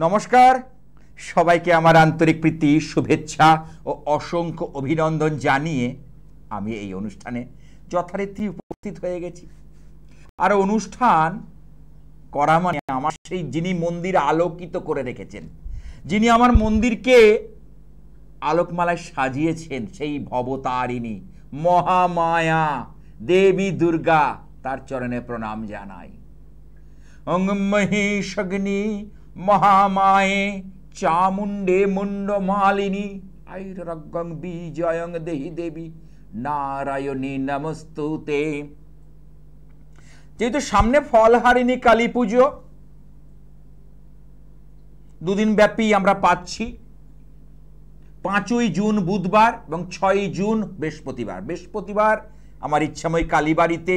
নমস্কার, সবাইকে আমার আন্তরিক প্রীতি, শুভেচ্ছা ও অসংখ্য অভিনন্দন জানিয়ে আমি এই অনুষ্ঠানে যথারীতি উপস্থিত হয়ে গেছি। আর অনুষ্ঠান করা মানে আমার সেই যিনি মন্দির আলোকিত করে রেখেছেন, যিনি আমার মন্দিরকে আলোকমালায় সাজিয়েছেন, সেই ভবতারিণী মহামায়া দেবী দুর্গা, তার চরণে প্রণাম জানাই। অং মহিষগ্নি মহামায়ে চামুণ্ডে মুন্ড মালিনী আইরগং বিজয়ং দেহি দেবী নারায়ণী নমস্তুতে। যেহেতু সামনে ফলহারিণী কালী পুজো, দুদিন ব্যাপী আমরা পাচ্ছি। 5ই জুন বুধবার এবং 6ই জুন বৃহস্পতিবার। বৃহস্পতিবার আমার ইচ্ছাময় কালীবাড়িতে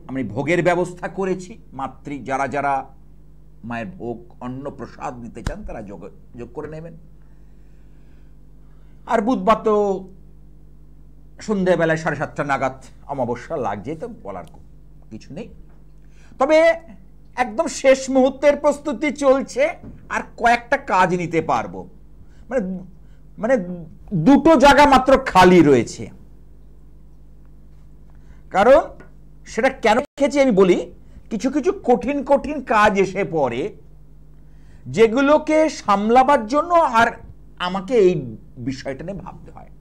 আমি ভোগের ব্যবস্থা করেছি। যারা যারা মায়ের ভোগ অন্ন প্রসাদ নিতে চান তারা যোগ করে নেবেন। আর বুধবার তো সন্ধ্যাবেলায় 7:30 নাগাদ অমাবস্যা লাগছে, তো বলার কিছু নেই। তবে একদম শেষ মুহূর্তের প্রস্তুতি চলছে, আর কয়েকটা কাজ নিতে পারবো। মানে দুটো জায়গা মাত্র খালি রয়েছে। কারণ সেটা কেন রেখেছি আমি বলি। কিছু কিছু কঠিন কঠিন কাজ এসে পড়ে, যেগুলোকে সামলাবার জন্য আর আমাকে এই বিষয়টা নিয়ে ভাবতে হয়।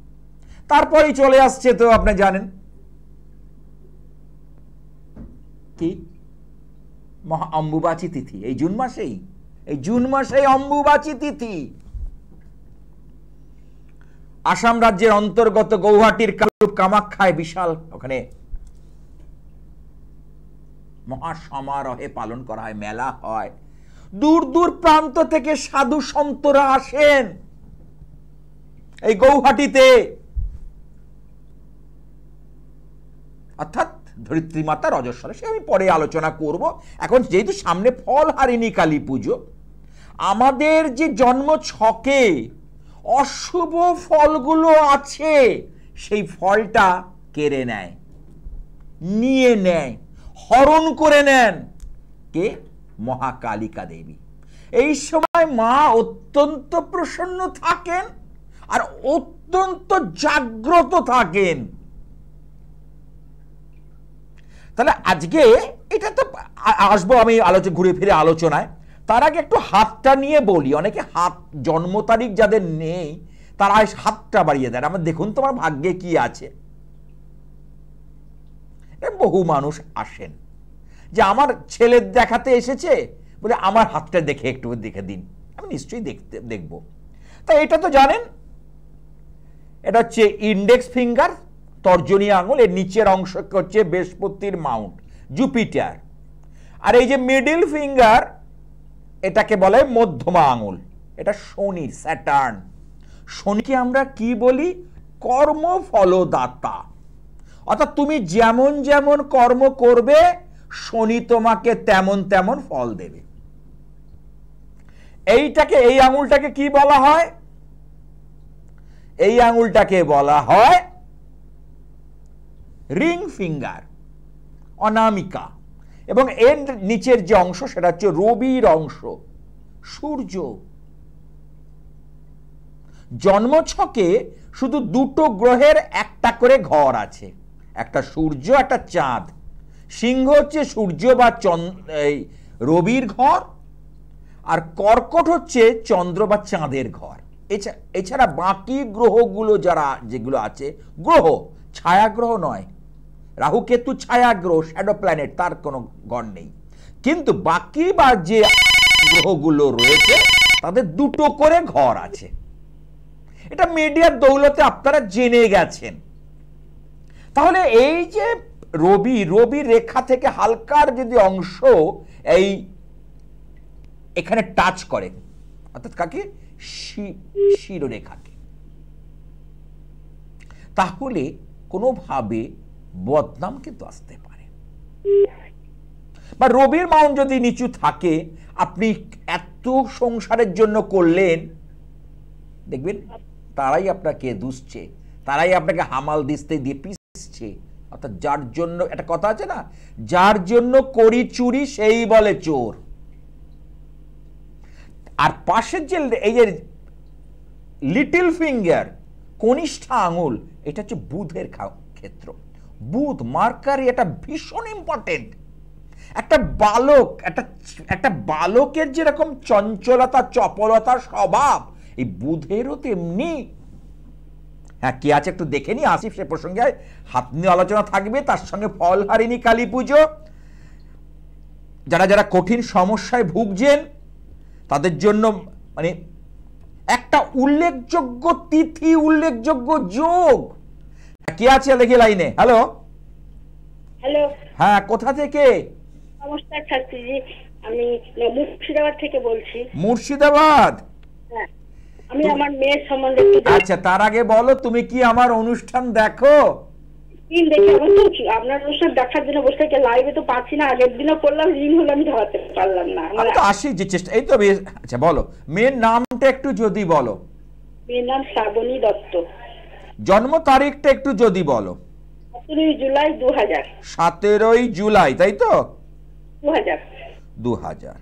তারপরেই চলে আসছে, তো আপনি জানেন কি, মহা অম্বুবাচী তিথি। এই জুন মাসেই অম্বুবাচী তিথি। আসাম রাজ্যের অন্তর্গত গৌহাটির কামাখ্যায় বিশাল ওখানে মহাসমারোহে পালন করা হয়, মেলা হয়। দূর দূর প্রান্ত থেকে সাধু সন্তরা আসেন এই গৌহাটিতে, অর্থাৎ ধরিত্রী মাতার অজস্বরে। সে আমি পরে আলোচনা করব। এখন যেহেতু সামনে ফলহারিণী কালী পুজো, আমাদের যে জন্ম ছকে অশুভ ফলগুলো আছে, সেই ফলটা কেড়ে নেয়, নিয়ে নেয়, হরণ করে নেন কে? মহাকালিকা দেবী। এই সময় মা অত্যন্ত প্রসন্ন থাকেন আর অত্যন্ত জাগ্রত থাকেন। তাহলে আজকে এটা তো আসবো আমি ঘুরে ফিরে আলোচনায়। তার আগে একটু হাতটা নিয়ে বলি। অনেকে হাত জন্ম তারিখ যাদের নেই তারা হাতটা বাড়িয়ে দেন, আমার দেখুন তোমার ভাগ্যে কি আছে। বহু মানুষ আসেন যে আমার ছেলের দেখাতে এসেছে বলে আমার হাতটা দেখে একটু দেখে দিন। আমি নিশ্চয়ই দেখব। তাই এটা তো জানেন, এটা হচ্ছে ইন্ডেক্স ফিঙ্গার, তর্জনী আঙুল। এর নিচের অংশ হচ্ছে বৃহস্পতির মাউন্ট জুপিটার। আর এই যে মিডল ফিঙ্গার, এটাকে বলে মধ্যমা আঙুল, এটা শনির, স্যাটার্ন। শনিকে আমরা কি বলি? কর্মফলদাতা। অর্থাৎ তুমি যেমন যেমন কর্ম করবে শনি তোমাকে তেমন তেমন ফল দেবে। এই আঙুলটাকে কি বলা হয়? এই আঙুলটাকে বলা হয় রিং ফিঙ্গার, অনামিকা। এবং এর নিচের যে অংশ সেটা হচ্ছে রবির অংশ, সূর্য। জন্মছকে শুধু দুটো গ্রহের একটা করে ঘর আছে, একটা সূর্য, একটা চাঁদ। সিংহ হচ্ছে সূর্য বা রবির ঘর, আর কর্কট হচ্ছে চন্দ্র বা চাঁদের ঘর। এছাড়া বাকি গ্রহগুলো যেগুলো আছে, গ্রহ, ছায়াগ্রহ নয়। রাহু কেতু ছায়াগ্রহ, শ্যাডো প্ল্যানেট, তার কোনো ঘর নেই। কিন্তু বাকি বা যে গ্রহগুলো রয়েছে তাদের দুটো করে ঘর আছে। এটা মিডিয়ার দৌলতে আপনারা জেনে গেছেন। তাহলে এই যে রবি রেখা থেকে হালকার যদি অংশ এখানে টাচ করে, অর্থাৎ কাকে? শিরোরেখাকে, তাহলে কোনোভাবে বদনাম কিন্তু আসতে পারে। বা রবির মাউন্ট যদি নিচু থাকে, আপনি এত সংসারের জন্য করলেন, দেখবেন তারাই আপনাকে দুষছে, তারাই আপনাকে হামাল দিস্তে দিয়ে পিসছে। অর্থাৎ যার জন্য, একটা কথা আছে না, যার জন্য করি চুরি সেই বলে চোর। আর পাশের যে এই যে লিটল ফিঙ্গার, কনিষ্ঠা আঙুল, এটা হচ্ছে বুধের ক্ষেত্র। বুধ মার্কারি, এটা ভীষণ ইম্পর্টেন্ট। একটা বালক, একটা বালকের যেরকম চঞ্চলতা, চপলতা স্বভাব, এই বুধেরও তেমনি। হ্যাঁ, কে আছে একটু দেখে নি, আসিফ সে প্রসঙ্গে হাত নিয়ে আলোচনা থাকবে, তার সঙ্গে ফলহারিণী কালী পুজো। যারা যারা কঠিন সমস্যায় ভুগছেন তাদের জন্য মানে একটা উল্লেখযোগ্য তিথি, উল্লেখযোগ্য যোগ। কে আছে দেখি লাইনে? হ্যালো হ্যালো, হ্যাঁ, কোথা থেকে? নমস্কার শাস্ত্রীজি, আমি মুর্শিদাবাদ থেকে বলছি। মুর্শিদাবাদ? হ্যাঁ, আমি আমার মেয়ের সম্বন্ধে একটু আচ্ছা, তার আগে বলো তুমি কি আমার অনুষ্ঠান দেখো? দিন দেখে আমার তো আপনার অনুষ্ঠান দেখার জন্য বসে থেকে লাইভে তো পাচ্ছি না। আগের দিনও করলাম, রিং হলে আমি ধরাতে পারলাম না। আমি তো আসি যে চেষ্টা, এই তো বেশ। আচ্ছা বলো, মেয়ের নামটা একটু যদি বলো। মেয়ের নাম শ্রাবণী দত্ত। জন্ম তারিখটা একটু যদি বলো। 17 জুলাই 2000। 17 জুলাই, তাই তো? 2000।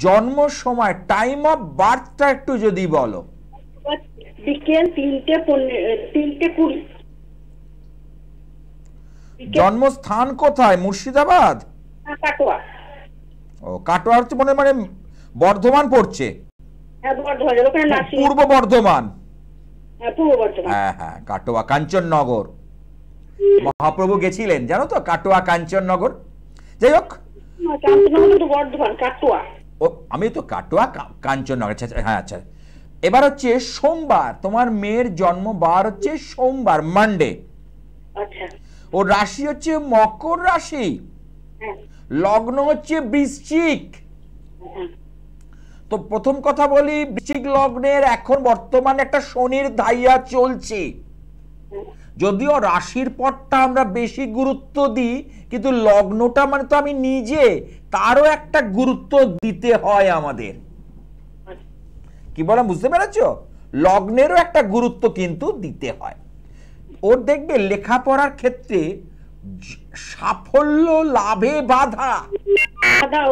জন্ম সময়, টাইম অফ বার্থটা একটু যদি বলো। বিকেল 3:20। জন্মস্থান কোথায়? মুর্শিদাবাদ? কাটোয়া। ও, কাটোয়া হচ্ছে মানে মানে বর্ধমান পড়ছে? হ্যাঁ, বর্ধমান, ওখানে নার্সিং। পূর্ব বর্ধমান? হ্যাঁ, পূর্ব বর্ধমান। হ্যাঁ হ্যাঁ, কাটোয়া, কাঞ্চননগর। মহাপ্রভু গেছিলেন জানো তো, কাটোয়া কাঞ্চননগর। যাই হোক, কাঞ্চননগর তো বর্ধমান, কাটোয়া। ও, আমি তো কাটোয়া কাঞ্চননগর। আচ্ছা হ্যাঁ, আচ্ছা। এবার হচ্ছে সোমবার, তোমার মেয়ের জন্মবার হচ্ছে সোমবার, মানডে। আচ্ছা। ও রাশি হচ্ছে মকর রাশি, লগ্ন হচ্ছে বৃশ্চিক। তো প্রথম কথা বলি, বৃশ্চিক লগ্নের এখন বর্তমানে একটা শনির ধাইয়া চলছে। যদিও রাশির পরটা আমরা বেশি গুরুত্ব দিই, কিন্তু লগ্নটা মানে তো আমি নিজে, তারও একটা গুরুত্ব দিতে হয় আমাদের। কি বললাম বুঝতে পেরেছ? লগ্নেরও একটা গুরুত্ব কিন্তু দিতে হয়। ওর দেখবে লেখাপড়ার ক্ষেত্রে সাফল্য লাভে বাধা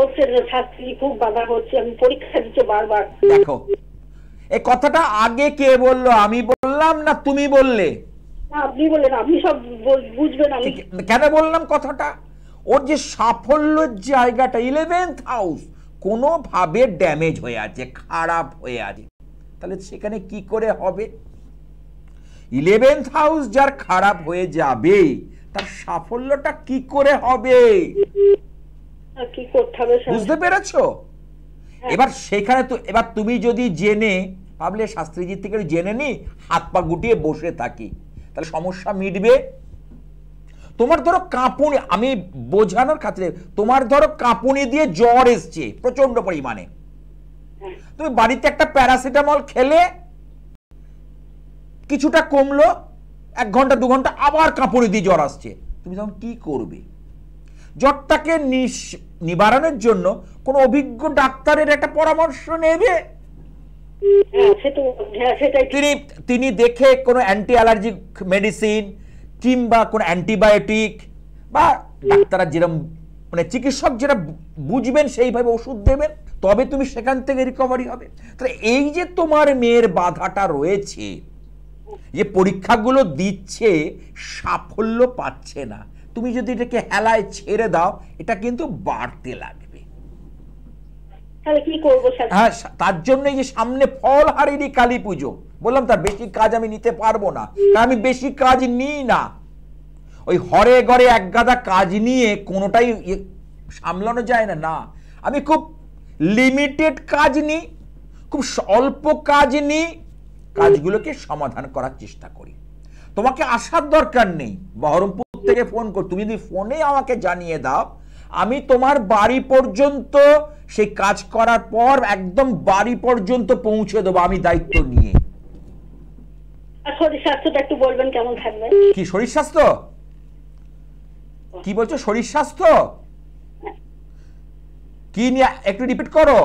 হচ্ছে, শাস্ত্রী খুব বাধা হচ্ছে, আমি পরীক্ষা দিচ্ছি বারবার। দেখো, এই কথাটা আগে কে বললো? আমি বললাম না তুমি বললে? আপনি বললেন, আপনি সব বুঝবেন। আমি কেন বললাম কথাটা? ওর যে সাফল্যের জায়গাটা, 11th হাউস কোনোভাবে ড্যামেজ হয়ে আছে, খারাপ হয়ে আছে, তাহলে সেখানে কি করে হবে? 11th হাউস যার খারাপ হয়ে যাবে, তার সাফল্যটা কি করে হবে? কি করতে হবে বুঝতে পেরেছো? এবার সেখানে তো, এবার তুমি যদি জেনে ভাবলে শাস্ত্রীজির থেকে জেনে নি, হাত পা গুটিয়ে বসে থাকি, তাহলে সমস্যা মিটবে? তোমার ধরো কাঁপুনি, আমি বোঝানোর খাতিরে, তোমার ধরো কাঁপুনি দিয়ে জ্বর এসছে প্রচন্ড পরিমাণে, তুমি বাড়িতে একটা প্যারাসিটামল খেলে কিছুটা কমলো, 1 ঘন্টা 2 ঘন্টা আবার কাঁপুনি দিয়ে জ্বর আসছে, তুমি তখন কি করবে? জ্বরটাকে নিবারণের জন্য কোন অভিজ্ঞ ডাক্তারের একটা পরামর্শ নেবে। তিনি দেখে কোনো অ্যান্টি অ্যালার্জিক মেডিসিন কিংবা কোনো অ্যান্টিবায়োটিক, বা ডাক্তাররা যেরকম মানে চিকিৎসক যেটা বুঝবেন সেইভাবে ওষুধ দেবেন, তবে তুমি সেখান থেকে রিকভারি হবে। তাহলে এই যে তোমার মেয়ের বাধাটা রয়েছে, যে পরীক্ষাগুলো দিচ্ছে সাফল্য পাচ্ছে না, তুমি যদি এটাকে হেলায় ছেড়ে দাও, এটা কিন্তু বাড়তে লাগবে। হ্যাঁ, তার জন্য যে সামনে ফলহারিণী কালী পুজো, বললাম তার বেশি কাজ আমি নিতে পারবো না, কারণ আমি বেশি কাজ নিই না। ওই হরে ঘরে এক গাদা কাজ নিয়ে কোনোটাই সামলানো যায় না। না, আমি খুব লিমিটেড কাজ নিই, খুব অল্প কাজ নিই, কাজগুলোকে সমাধান করার চেষ্টা করি। তোমাকে আসার দরকার নেই, বহরমপুর থেকে ফোন কর, তুমি যদি ফোনে আমাকে জানিয়ে দাও, আমি তোমার বাড়ি পর্যন্ত সেই কাজ করার পর একদম বাড়ি পর্যন্ত পৌঁছে দেবো, আমি দায়িত্ব নিয়ে। শরীর স্বাস্থ্যটা একটু বলবেন কেমন থাকবে? কি শরীর স্বাস্থ্য? কি বলছো? শরীর স্বাস্থ্য কি নিয়ে একটু রিপিট করো।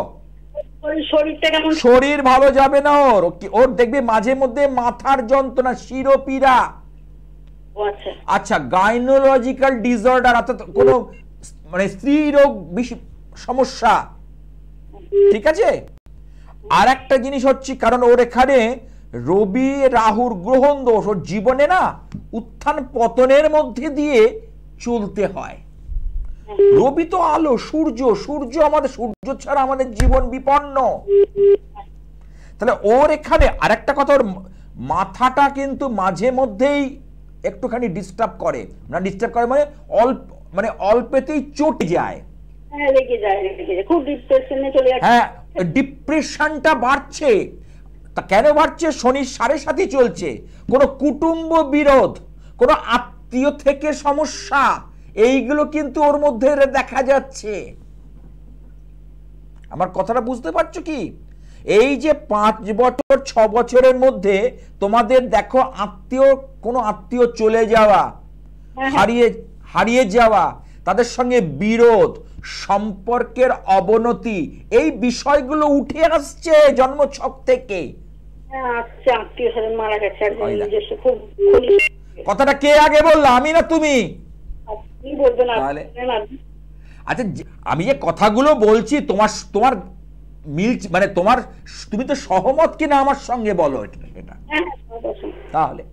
শরীর ভালো যাবে না ওর, ওর দেখবে মাঝে মধ্যে মাথার যন্ত্রণা, শিরোপীড়া। আচ্ছা, গাইনোলজিক্যাল ডিসঅর্ডার, অর্থাৎ কোনো মানে স্ত্রী রোগ সমস্যা, ঠিক আছে। আর একটা জিনিস হচ্ছে, কারণ ওর এখানে রবি রাহুর গ্রহণ দোষ, ওর জীবনে না উত্থান পতনের মধ্যে দিয়ে চলতে হয়। রবি তো আলো, সূর্য, সূর্য আমাদের, সূর্য ছাড়া আমাদের জীবন বিপন্ন। তাহলে ওর এখানে আরেকটা কথা, ওর মাথাটা কিন্তু মাঝে মধ্যেই একটুখানি ডিস্টার্ব করে, না ডিস্টার্ব করে মানে অল্পেতেই চটে যায়। হ্যাঁ, লেগে যায়, খুব ডিপ্রেশনে চলে যাচ্ছে। হ্যাঁ, ডিপ্রেশনটা বাড়ছে। তা কেন বাড়ছে? শনির 7.5 চলছে, কোনো কুটুম্ব বিরোধ, কোনো আত্মীয় থেকে সমস্যা, এইগুলো কিন্তু ওর মধ্যে দেখা যাচ্ছে। আমার কথাটা বুঝতে পারছো কি? এই যে 5 বছর 6 বছরের মধ্যে তোমাদের দেখো কোনো আত্মীয় চলে যাওয়া, হারিয়ে যাওয়া, তাদের সঙ্গে বিরোধ, সম্পর্কের অবনতি, এই বিষয়গুলো উঠে আসছে জন্মছক থেকে। আত্মীয় স্বজন মারা গেছে, কথাটা কে আগে বললো, আমি না তুমি? আচ্ছা, আমি যে কথাগুলো বলছি তোমার মিলছে, মানে তুমি তো সহমত কিনা আমার সঙ্গে বলো সেটা তাহলে।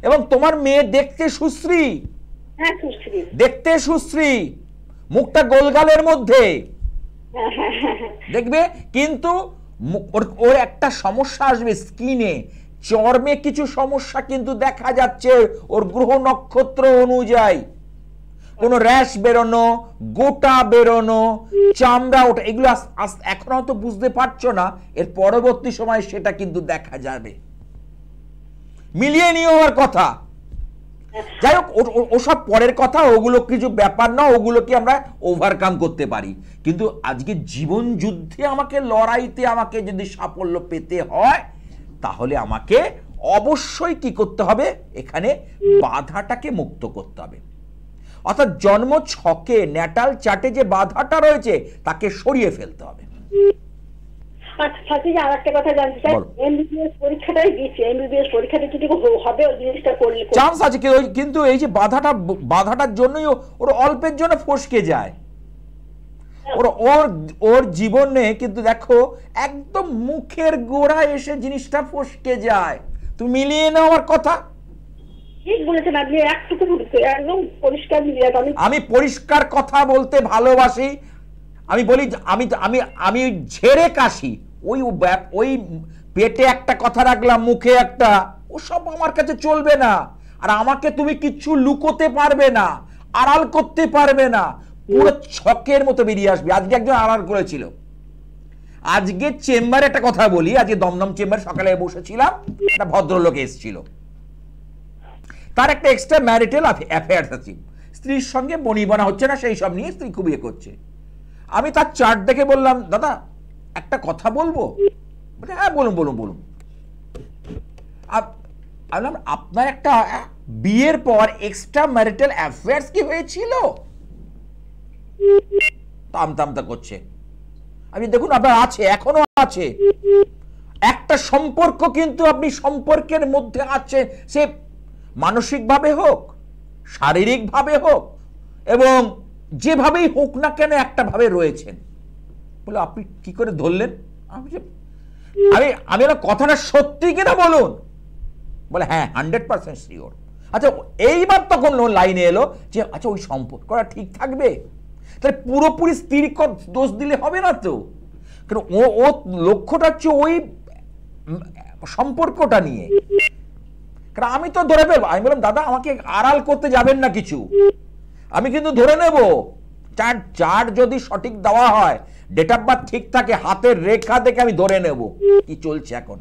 এবং তোমার মেয়ে দেখতে সুশ্রী, দেখতে সুশ্রী, মুখটা গোলগালের মধ্যে দেখবে, কিন্তু ওর একটা সমস্যা আসবে স্কিনে, চর্মে কিছু সমস্যা কিন্তু দেখা যাচ্ছে ওর গ্রহ নক্ষত্র অনুযায়ী। কোনো র্যাশ বেরোনো, গোটা বেরোনো, চামড়া ওঠা, এগুলো এখন হয়তো বুঝতে পারছো না, এর পরবর্তী সময় সেটা কিন্তু দেখা যাবে। মিলিয়ে নিও আমার কথা। যাই হোক, ওসব পরের কথা, ওগুলো কিছু ব্যাপার না, ওগুলোকে আমরা ওভারকাম করতে পারি। কিন্তু আজকে জীবন যুদ্ধে আমাকে, লড়াইতে আমাকে যদি সাফল্য পেতে হয়, তাহলে আমাকে অবশ্যই কি করতে হবে? এখানে বাধাটাকে মুক্ত করতে হবে। অর্থাৎ জন্ম ছকে, ন্যাটাল চার্টে যে বাধাটা রয়েছে তাকে সরিয়ে ফেলতে হবে। চান্স আছে, কিন্তু এই যে বাধাটার জন্যই ওর অল্পের জন্য ফসকে যায়। ওর জীবনে কিন্তু দেখো একদম মুখের গোড়ায় এসে জিনিসটা ফসকে যায়। তুমি মিলিয়ে নাও আমার কথা। আমি পরিষ্কার কথা বলতে ভালোবাসি। আমি বলি, আমি ঝেড়ে কাশি, ওই পেটে একটা কথা রাখলাম, মুখে একটা, ওসব আমার কাছে চলবে না। আর আমাকে তুমি কিচ্ছু লুকোতে পারবে না, আড়াল করতে পারবে না, পুরো ছকের মতো বেরিয়ে আসবে। আজকে একজন আড়াল করেছিল। আজকে চেম্বারে একটা কথা বলি, আজকে দমদম চেম্বার সকালে বসেছিলাম, একটা ভদ্রলোক এসেছিল, তার একটা এক্সট্রা ম্যারিটাল অ্যাফেয়ার্স আছে, স্ত্রীর সঙ্গে বনিবনা হচ্ছে না, সেই সব নিয়ে স্ত্রী খুব ইয়ে করছে। আমি তার চার্ট দেখে বললাম, দাদা একটা কথা বলবো? হ্যাঁ বলুন বলুন বলুন। আপনার একটা বিয়ের পর এক্সট্রা ম্যারিটাল অ্যাফেয়ার্স কি হয়েছিল? তামতামতা করছে। আমি দেখুন, আপনার আছে, এখনো আছে একটা সম্পর্ক, কিন্তু আপনি সম্পর্কের মধ্যে আছে, সে মানসিকভাবে হোক, শারীরিকভাবে হোক, এবং যেভাবেই হোক না কেন একটা ভাবে রয়েছেন। বলে আপনি কি করে ধরলেন? আমি কথাটা সত্যি কিনা বলুন। বলে হ্যাঁ 100% শিওর। আচ্ছা, এইবার তখন লাইনে এলো যে আচ্ছা ওই সম্পর্কটা ঠিক থাকবে, তাহলে পুরোপুরি স্ত্রীর দোষ দিলে হবে না তো, কারণ ও লক্ষ্যটা হচ্ছে ওই সম্পর্কটা নিয়ে। কারণ আমি তো ধরে ফেলবো, আমি বললাম দাদা আমাকে আড়াল করতে যাবেন না কিছু, আমি কিন্তু ধরে নেব। চার্ট যদি সঠিক দেওয়া হয়, ডেট অফ বার্থ ঠিক থাকে, হাতের রেখা দেখে আমি ধরে নেব কি চলছে এখন।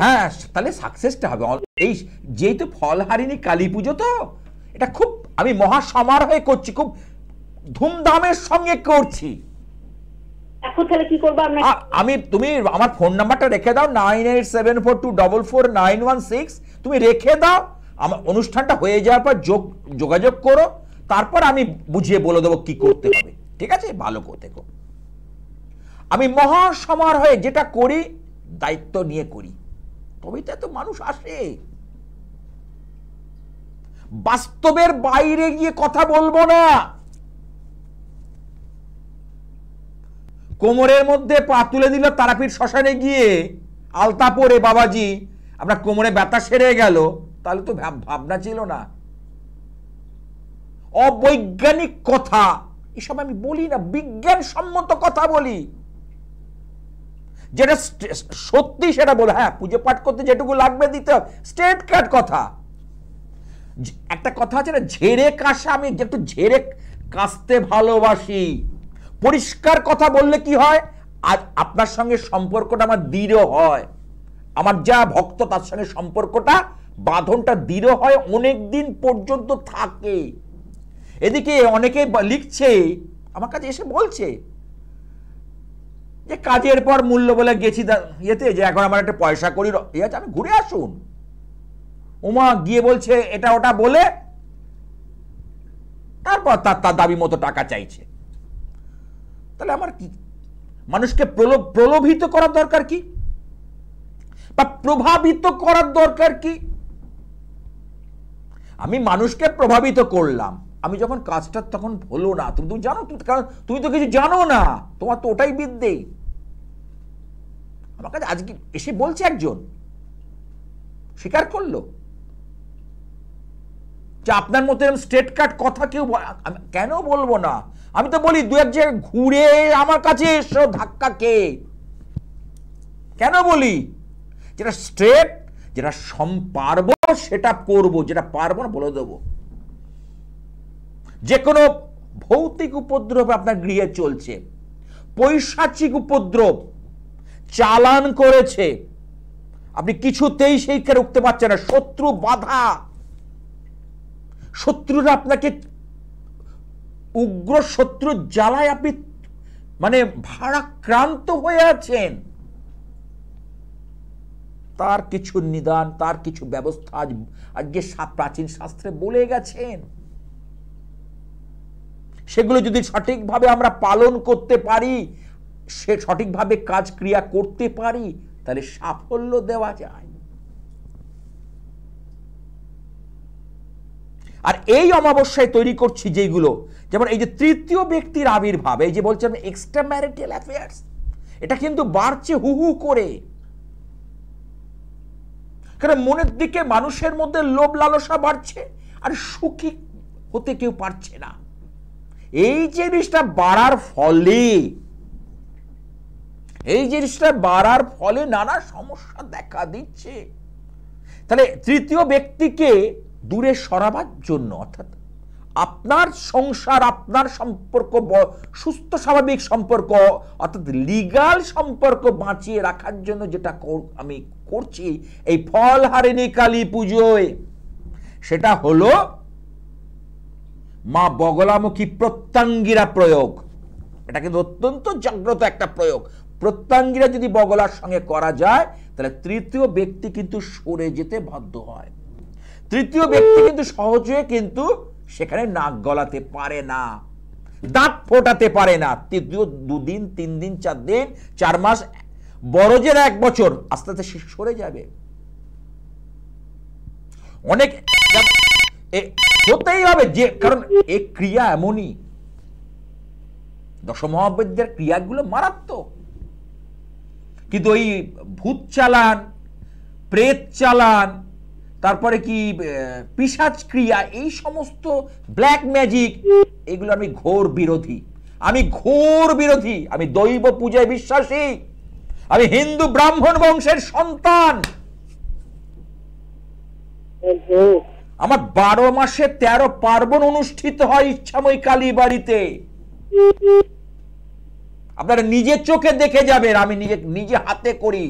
হ্যাঁ, তাহলে সাকসেসটা হবে। এই যেহেতু ফল হারিনি কালী পুজো, তো এটা খুব আমি মহা সমারোহে করছি, খুব ধুমধামের সঙ্গে করছি। এখন তাহলে কি করব? তুমি আমার ফোন নাম্বারটা রেখে দাও, 9874244916। তুমি রেখে দাও, আমার অনুষ্ঠানটা হয়ে যাওয়ার পর যোগাযোগ করো, তারপর আমি বুঝিয়ে বলে দেবো কি করতে হবে। ঠিক আছে? ভালো করতে। আমি মহা সমারোহে যেটা করি, দায়িত্ব নিয়ে করি, তবেই তো এত মানুষ আসে। বাস্তবের বাইরে গিয়ে কথা বলবো না। কোমরের মধ্যে পা তুলে দিল তারাপীঠ শ্মশানে গিয়ে আলতা পরে, বাবাজি আপনার কোমরে ব্যথা সেরে গেল, তাহলে তো ভাবনা ছিল না। অবৈজ্ঞানিক কথা এসব আমি বলি না, বিজ্ঞানসম্মত কথা বলি, যেটা সত্যি সেটা বলে। হ্যাঁ, পুজো পাঠ করতে যেটুকু লাগবে দিতে হবে, স্ট্রেট কাট কথা। একটা কথা আছে না, ঝেড়ে কাশা, আমি একটু ঝেড়ে কাশতে ভালোবাসি। পরিষ্কার কথা বললে কি হয়, আজ আপনার সঙ্গে সম্পর্কটা আমার দৃঢ় হয়, আমার যা ভক্ত তার সঙ্গে সম্পর্কটা, বাঁধনটা দৃঢ় হয়, অনেক দিন পর্যন্ত থাকে। এদিকে অনেকে লিখছে আমার কাছে এসে বলছে যে কাজের পর মূল্য বলে গেছি ইয়েতে, যে এখন আমার একটা পয়সা করি ইয়ে আছে, আমি ঘুরে আসুন। উমা গিয়ে বলছে এটা ওটা বলে, তারপর তার দাবি মতো টাকা চাইছে। তাহলে আমার কি মানুষকে প্রলোভিত করার দরকার কি, বা প্রভাবিত করার দরকার কি? আমি মানুষকে প্রভাবিত করলাম, আমি যখন কাজটা তখন হলো না, তুমি জানো, কারণ তুমি তো কিছু জানো না, তোমার তো ওটাই বিদ্যে। আমার কাছে আজকে এসে বলছে একজন, স্বীকার করলো যে আপনার মতো স্ট্রেট কাট কথা কেউ, কেন বলবো না? আমি তো বলি দু এক জায়গায় ঘুরে আমার কাছে এসো, ধাক্কা কে কেন বলি? যেটা স্ট্রেট, যেটা পারবো সেটা করবো, যেটা পারবো না বলে দেবো। যে কোনো ভৌতিক উপদ্রব আপনার গৃহে চলছে, পৈশাচিক উপদ্রব চালান করেছে, আপনি কিছুতেই সেইখানে উঠতে পারছেন না, শত্রু বাধা, শত্রুরা আপনাকে উগ্র শত্রু জ্বালায় আপনি মানে ভারাক্রান্ত হয়ে আছেন, তার কিছু নিদান, তার কিছু ব্যবস্থা আজকে প্রাচীন শাস্ত্রে বলে গেছেন। সেগুলো যদি সঠিকভাবে আমরা পালন করতে পারি, সে সঠিকভাবে কাজ ক্রিয়া করতে পারি, তাহলে সাফল্য দেওয়া যায়। আর এই অমাবস্যায় তৈরি করছি যেগুলো, যেমন এই যে তৃতীয় ব্যক্তির আবির্ভাব, এই যে বলছেন এক্সট্রা ম্যারিটাল অ্যাফেয়ার্স, এটা কিন্তু বাড়ছে হু হু করে। কারণ মনের দিকে মানুষের মধ্যে লোভ লালসা বাড়ছে, আর সুখী হতে কেউ পারছে না। এই জিনিসটা বাড়ার ফলে নানা সমস্যা দেখা দিচ্ছে। তাহলে তৃতীয় ব্যক্তিকে দূরে সরাবার জন্য, অর্থাৎ আপনার সংসার, আপনার সম্পর্ক, সুস্থ স্বাভাবিক সম্পর্ক, অর্থাৎ লিগাল সম্পর্ক বাঁচিয়ে রাখার জন্য যেটা আমি করছি এই ফলহারিণী কালী পুজোয়, সেটা হলো মা বগলামুখী প্রত্যঙ্গিরা প্রয়োগ। এটা কিন্তু অত্যন্ত জাগ্রত একটা প্রয়োগ। প্রত্যঙ্গিরা যদি বগলার সঙ্গে করা যায়, তাহলে তৃতীয় ব্যক্তি কিন্তু সরে যেতে বাধ্য হয়। তৃতীয় ব্যক্তি কিন্তু সহজে কিন্তু সেখানে নাক গলাতে পারে না, দাঁত ফোটাতে পারে না। তৃতীয় 2 দিন 3 দিন 4 দিন 4 মাস, বড় যে 1 বছর, আস্তে আস্তে সে সরে যাবে। অনেক হতেই হবে, যে কারণ এই ক্রিয়া এমনই, দশমহাবিদ্যার ক্রিয়াগুলো মারাত্মক। কিন্তু ওই ভূত চালান, প্রেত চালান, তারপরে কি পিশাচ ক্রিয়া, এই সমস্ত ব্ল্যাক ম্যাজিক, এগুলো আমি ঘোর বিরোধী। আমি দৈব পূজায় বিশ্বাসী, আমি হিন্দু ব্রাহ্মণ বংশের সন্তান। আমার 12 মাসে 13 পার্বণ অনুষ্ঠিত হয় ইচ্ছাময় কালী বাড়িতে। আপনারা নিজের চোখে দেখে যাবেন, আমি নিজে হাতে করি,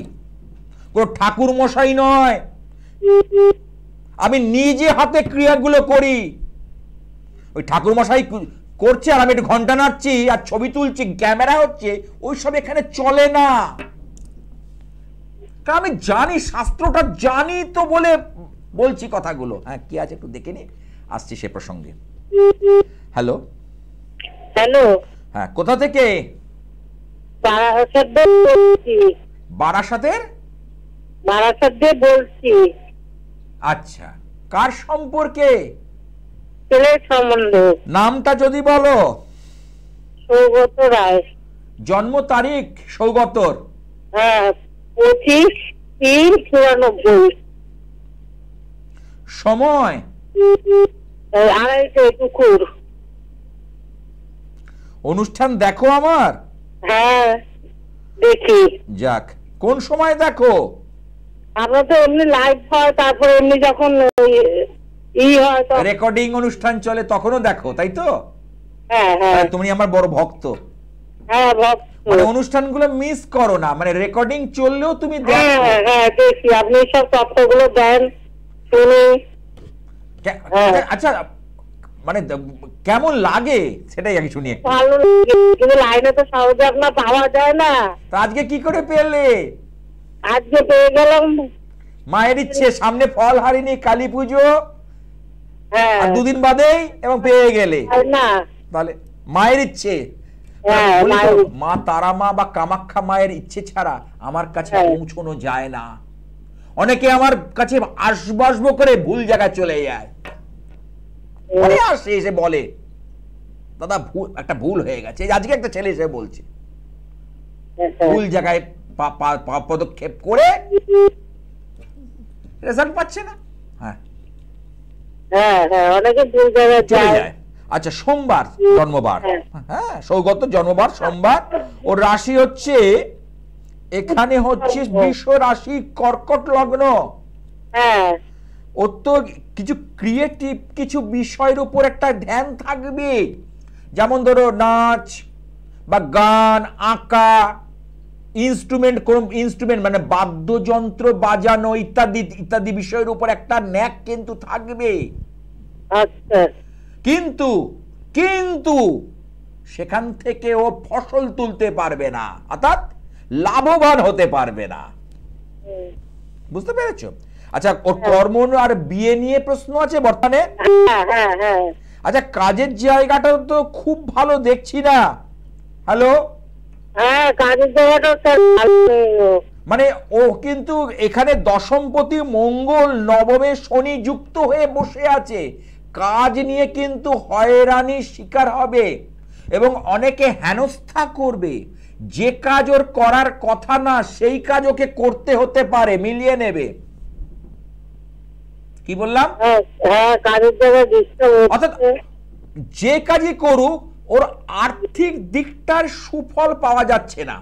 কোন ঠাকুর মশাই নয়, আমি নিজে হাতে ক্রিয়াগুলো করি। ওই ঠাকুর মশাই করছে আর আমি একটু ঘন্টা নাড়ছি আর ছবি তুলছি, ক্যামেরা হচ্ছে, ওইসব এখানে চলে না। কারণ আমি জানি, শাস্ত্রটা জানি তো বলে বলছি কথাগুলো। হ্যাঁ, কি আছে একটু দেখে নি, আসছি সে প্রসঙ্গে। হ্যালো হ্যালো, হ্যাঁ, কোথা থেকে? বারাসাতের বলছি। আচ্ছা, কার সম্পর্কে? ছেলের সম্বন্ধে। নামটা যদি বলো। সৌগত রায়। জন্ম তারিখ সৌগতর? হ্যাঁ, 25/3/94। সময়? 2:30 দুপুর। অনুষ্ঠান দেখো আমার? হ্যাঁ, দেখি। যাক, কোন সময় দেখো? আমরা তো এমনি লাইভ হয়, তারপরে এমনি যখন হয় তো রেকর্ডিং অনুষ্ঠান চলে তখনও দেখো, তাই তো? হ্যাঁ হ্যাঁ তুমি আমার বড় ভক্ত। হ্যাঁ, ভক্ত। মানে অনুষ্ঠানগুলো মিস করো না, মানে রেকর্ডিং চললেও তুমি হ্যাঁ দেখো। হ্যাঁ, দেখি। আপনি সব তথ্যগুলো দেন, শুনি। আচ্ছা, মানে কেমন লাগে সেটাই আমি শুনি একটু। ভালো লাগে, কিন্তু লাইনে তো সহজে আপনার পাওয়া যায় না। তা আজকে কি করে পেলে? আজকে পেয়ে গেলাম। মায়ের ইচ্ছে, সামনে ফল হারিনি, কালী পুজো হ্যাঁ, আর দুদিন বাদেই, এবং পেয়ে গেলে। না তাহলে মায়ের ইচ্ছে। হ্যাঁ, বলি তো, মায়ের। মা তারা মা বা কামাখ্যা মায়ের ইচ্ছে ছাড়া আমার কাছে হ্যাঁ। পৌঁছানো যায় না। অনেকে আমার কাছে আসবাসব করে ভুল জায়গায় চলে যায়, পরে আসে এসে বলে দাদা একটা ভুল হয়ে গেছে। এই আজকে একটা ছেলে এসে বলছে ভুল জায়গায় পদক্ষেপ করে রেজাল্ট পাচ্ছে না। হ্যাঁ হ্যাঁ হ্যাঁ, অনেকে ভুল জায়গায় চলে যায়। যায়। আচ্ছা, সোমবার জন্মবার। হ্যাঁ। হ্যাঁ, সৌগত জন্মবার সোমবার। ওর রাশি হচ্ছে, এখানে হচ্ছে বৃষ রাশি, কর্কট লগ্ন। হ্যাঁ, ওর তো কিছু ক্রিয়েটিভ কিছু বিষয়ের উপর একটা ধ্যান থাকবে, যেমন ধরো নাচ বা গান, আঁকা, ইনস্ট্রুমেন্ট, কোন ইনস্ট্রুমেন্ট মানে বাদ্যযন্ত্র বাজানো ইত্যাদি ইত্যাদি বিষয়ের উপর একটা ন্যাক কিন্তু থাকবে। আচ্ছা। কিন্তু কিন্তু সেখান থেকে ও ফসল তুলতে পারবে না, অর্থাৎ লাভবান হতে পারবে না। বুঝতে পেরেছো? আচ্ছা, ওর কর্ম আর বিয়ে নিয়ে প্রশ্ন আছে বর্তমানে। হ্যাঁ হ্যাঁ হ্যাঁ। আচ্ছা, কাজের জায়গাটা তো খুব ভালো দেখছি না। হ্যালো? হ্যাঁ, কাজের জায়গাটা ভালো নেই ও। মানে ও কিন্তু এখানে দশমপতি মঙ্গল নবমে শনি যুক্ত হয়ে বসে আছে, কাজ নিয়ে কিন্তু হয়রানির শিকার হবে এবং অনেকে হেনস্থা করবে। যে কাজ ওর করার কথা না সেই কাজ ওকে করতে হতে পারে, মিলিয়ে নেবে। কি বললাম? হ্যাঁ, কাজের জায়গায় ডিস্টার্ব অর্থাৎ হচ্ছে। যে কাজই করুক ওর আর্থিক দিকটার সুফল পাওয়া যাচ্ছে না।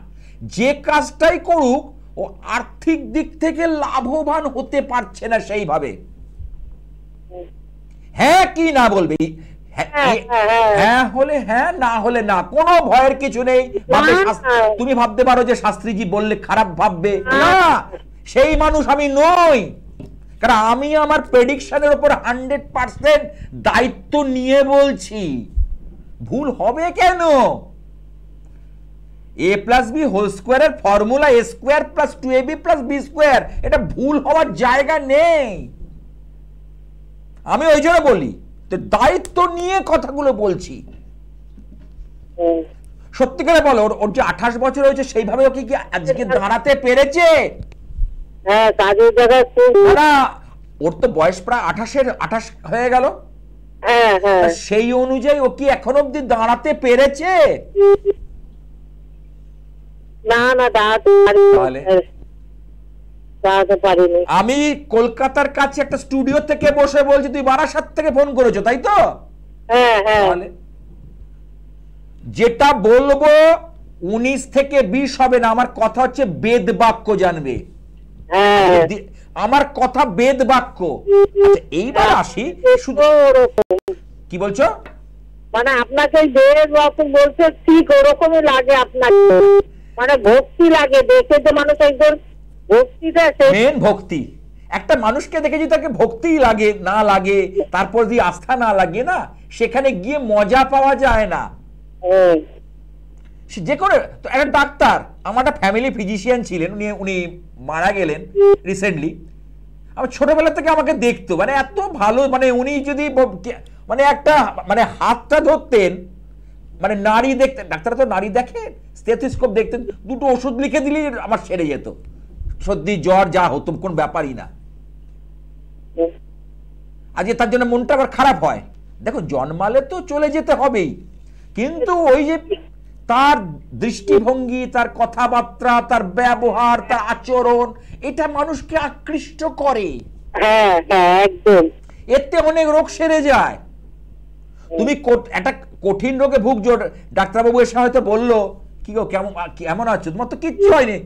যে কাজটাই করুক ও আর্থিক দিক থেকে লাভবান হতে পারছে না সেইভাবে। হ্যাঁ কি না বলবে? হ্যাঁ হলে হ্যাঁ, না হলে না, কোনো ভয়ের কিছু নেই। তুমি ভাবতে পারো যে শাস্ত্রীজি বললে খারাপ ভাববে, না, সেই মানুষ আমি নই। কারণ আমি আমার প্রেডিকশনের উপর 100% দায়িত্ব নিয়ে বলছি। ভুল হবে কেন? a+b² এর ফর্মুলা a² + 2ab+b², এটা ভুল হওয়ার জায়গা নেই। আমি ওই জন্য বলি, তো দায়িত্ব নিয়ে কথাগুলো বলছি। সত্যিকারে বলো, ওর যে 28 বছর হয়েছে সেইভাবে ওকে কি আজকে দাঁড়াতে পেরেছে? হ্যাঁ, কাজের জায়গায় না, ওর তো বয়স প্রায় 28 হয়ে গেল। হ্যাঁ হ্যাঁ, সেই অনুযায়ী ও কি এখন অব্দি দাঁড়াতে পেরেছে? না না, দাঁড়াতে পারিনি। আমি কলকাতার কাছে একটা স্টুডিও থেকে বসে বলছি, তুই বারাসাত থেকে ফোন করেছো তাই তো? হ্যাঁ হ্যাঁ, যেটা বলবো 19 থেকে 20 হবে না। আমার কথা হচ্ছে বেদ বাক্য, জানবে? আমার কথা বেদ বাক্য। আচ্ছা, এইবার আসি, শুধু কি বলছো? মানে আপনাকে বেদ বাক্য বলছে ঠিক ওরকমই লাগে আপনাকে, মানে ভক্তি লাগে দেখে, যে মানুষ একজন ভক্তিটা মেন ভক্তি। একটা মানুষকে দেখে যদি তাকে ভক্তি লাগে না লাগে, তারপর যদি আস্থা না লাগে না, সেখানে গিয়ে মজা পাওয়া যায় না। যে করে একটা ডাক্তার, আমার একটা ফ্যামিলি ফিজিশিয়ান ছিলেন, উনি মারা গেলেন রিসেন্টলি। আমার ছোটবেলা থেকে আমাকে দেখতো, মানে এত ভালো, মানে উনি যদি মানে একটা মানে হাতটা ধরতেন, মানে নাড়ি দেখতেন, ডাক্তাররা তো নাড়ি দেখেন, স্টেথোস্কোপ দেখতেন, দুটো ওষুধ লিখে দিলেই আমার সেরে যেত, সর্দি জ্বর যা হতো, কোন ব্যাপারই না। আজকে তার জন্য মনটা আবার খারাপ হয়, দেখো জন্মালে তো চলে যেতে হবেই, কিন্তু ওই যে তার দৃষ্টিভঙ্গি, তার কথাবার্তা, তার ব্যবহার, তার আচরণ, এটা মানুষকে আকৃষ্ট করে। হ্যাঁ হ্যাঁ একদম। এতে অনেক রোগ সেরে যায়। তুমি একটা কঠিন রোগে ভুগছো, ডাক্তারবাবু এসে হয়তো বললো কি গো কেমন আছো, তোমার তো কিচ্ছু হয়নি,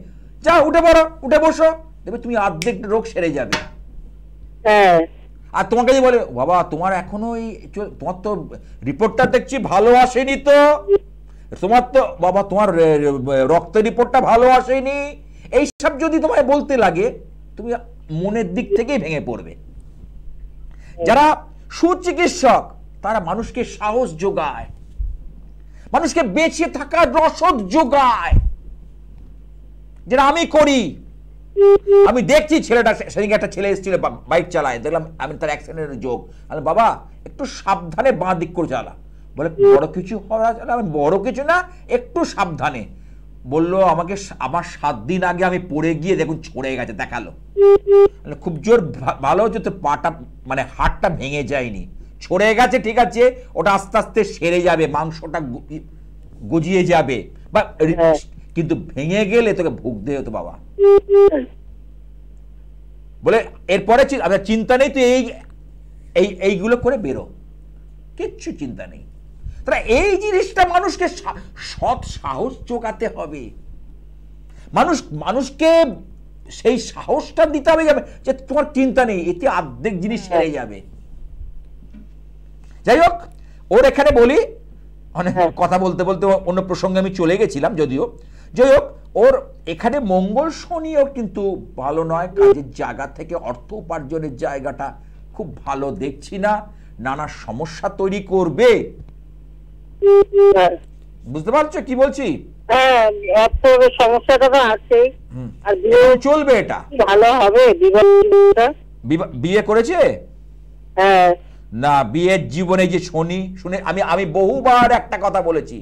যা উঠে পড়ো, উঠে বসো, দেখবে তুমি অর্ধেক রোগ সেরে যাবে। হ্যাঁ। আর তোমাকে যদি বলে বাবা তোমার এখনো তোমার তো রিপোর্টটা দেখছি ভালো আসেনি, তো তোমার তো বাবা তোমার রক্তের রিপোর্টটা ভালো আসেনি, এইসব যদি তোমায় বলতে লাগে, তুমি মনের দিক থেকেই ভেঙে পড়বে। যারা সুচিকিৎসক তারা মানুষকে সাহস যোগায়, মানুষকে বেঁচে থাকার রসদ যোগায়, যেটা আমি করি। আমি দেখছি ছেলেটা, সেদিকে একটা ছেলে এসেছিল বাইক চালায়, দেখলাম আমি তার অ্যাক্সিডেন্টের যোগ, আমি বাবা একটু সাবধানে বাঁ দিক করে চালা, বলে বড় কিছু হওয়া, আমি বড় কিছু না, একটু সাবধানে। বললো আমাকে আমার 7 দিন আগে আমি পড়ে গিয়ে দেখুন ছড়ে গেছে, দেখালো, খুব জোর ভালো হচ্ছে তো, পাটা মানে হাড়টা ভেঙে যায়নি, ছড়ে গেছে, ঠিক আছে, ওটা আস্তে আস্তে সেরে যাবে, মাংসটা গজিয়ে যাবে, বা কিন্তু ভেঙে গেলে তোকে ভুগতে হতো বাবা। বলে এরপরে চিন্তা নেই, তুই এইগুলো করে বেরো, কিচ্ছু চিন্তা নেই। তারা এই জিনিসটা মানুষকে সৎ সাহস যোগাতে হবে, মানুষকে সেই সাহসটা দিতে হবে যে তোমার চিন্তা নেই, এতে অর্ধেক জিনিস সেরে যাবে। যাই হোক, ওর এখানে বলি, অনেক কথা বলতে বলতে অন্য প্রসঙ্গে আমি চলে গেছিলাম যদিও। যাই হোক, ওর এখানে মঙ্গল শনিও কিন্তু ভালো নয়, কাজের জায়গা থেকে অর্থ উপার্জনের জায়গাটা খুব ভালো দেখছি না, নানা সমস্যা তৈরি করবে। বুঝতে পারছো কি বলছি? হ্যাঁ, সমস্যাটা তো আছে, আর চলবে, এটা ভালো হবে। বিয়ে করেছে? হ্যাঁ। না, বিয়ের জীবনে যে শনি, শুনে আমি বহুবার একটা কথা বলেছি,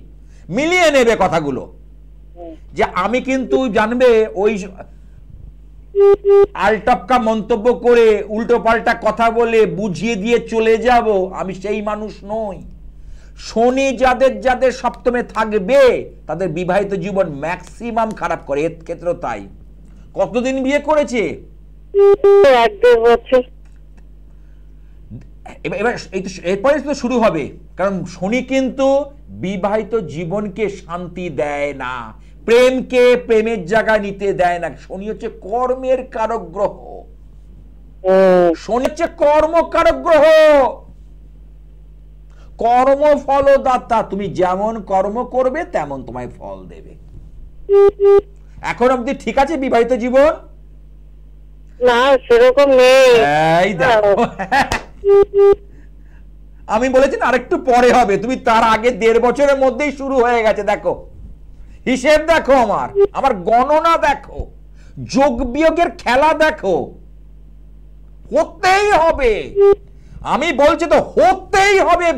মিলিয়ে নেবে কথাগুলো, যে আমি কিন্তু জানবে ওই আলটপকা মন্তব্য করে উল্টো পাল্টা কথা বলে বুঝিয়ে দিয়ে চলে যাব, আমি সেই মানুষ নই। শনি যাদের যাদের সপ্তমে থাকবে তাদের বিবাহিত জীবন ম্যাক্সিমাম খারাপ করে, এর ক্ষেত্রেও তাই। কতদিন বিয়ে করেছে? 1-1.5 বছর। এবার এরপরে তো শুরু হবে, কারণ শনি কিন্তু বিবাহিত জীবনকে শান্তি দেয় না, প্রেমকে প্রেমের জায়গায় নিতে দেয় না। শনি হচ্ছে কর্মের কারক গ্রহ, শনি হচ্ছে কর্মকারক গ্রহ, কর্ম ফলদাতা। তুমি যেমন কর্ম করবে তেমন তোমায় ফল দেবে। এখন অব্দি ঠিক আছে বিবাহিত জীবন? না, সেরকম নেই। এই দেখো, আমি বলেছি না আরেকটু পরে হবে, তুমি তার আগে 1.5 বছরের মধ্যেই শুরু হয়ে গেছে। দেখো হিসেব, দেখো আমার গণনা দেখো, যোগ বিয়োগের খেলা দেখো, হতেই হবে। আমি বলছি তো হতেই হবে।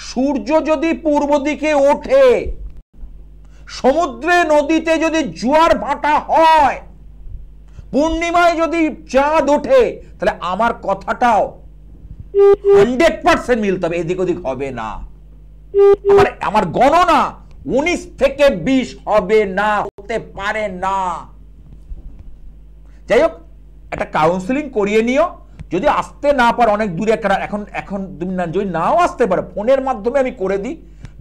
সূর্য যদি পূর্ব দিকে ওঠে, সমুদ্রে নদীতে যদি জোয়ার ভাটা হয়, পূর্ণিমায় যদি চাঁদ ওঠে, তাহলে আমার কথাটাও 100% মিলতে হবে, এদিক ওদিক হবে না। আমার গণনা 19 থেকে 20 হবে না, হতে পারে না। যাই হোক, একটা কাউন্সিলিং করিয়ে নিও, যদি আসতে না পারো, অনেক দূরে এখন তুমি যদি নাও আসতে পারো, ফোনের মাধ্যমে আমি করে দিই,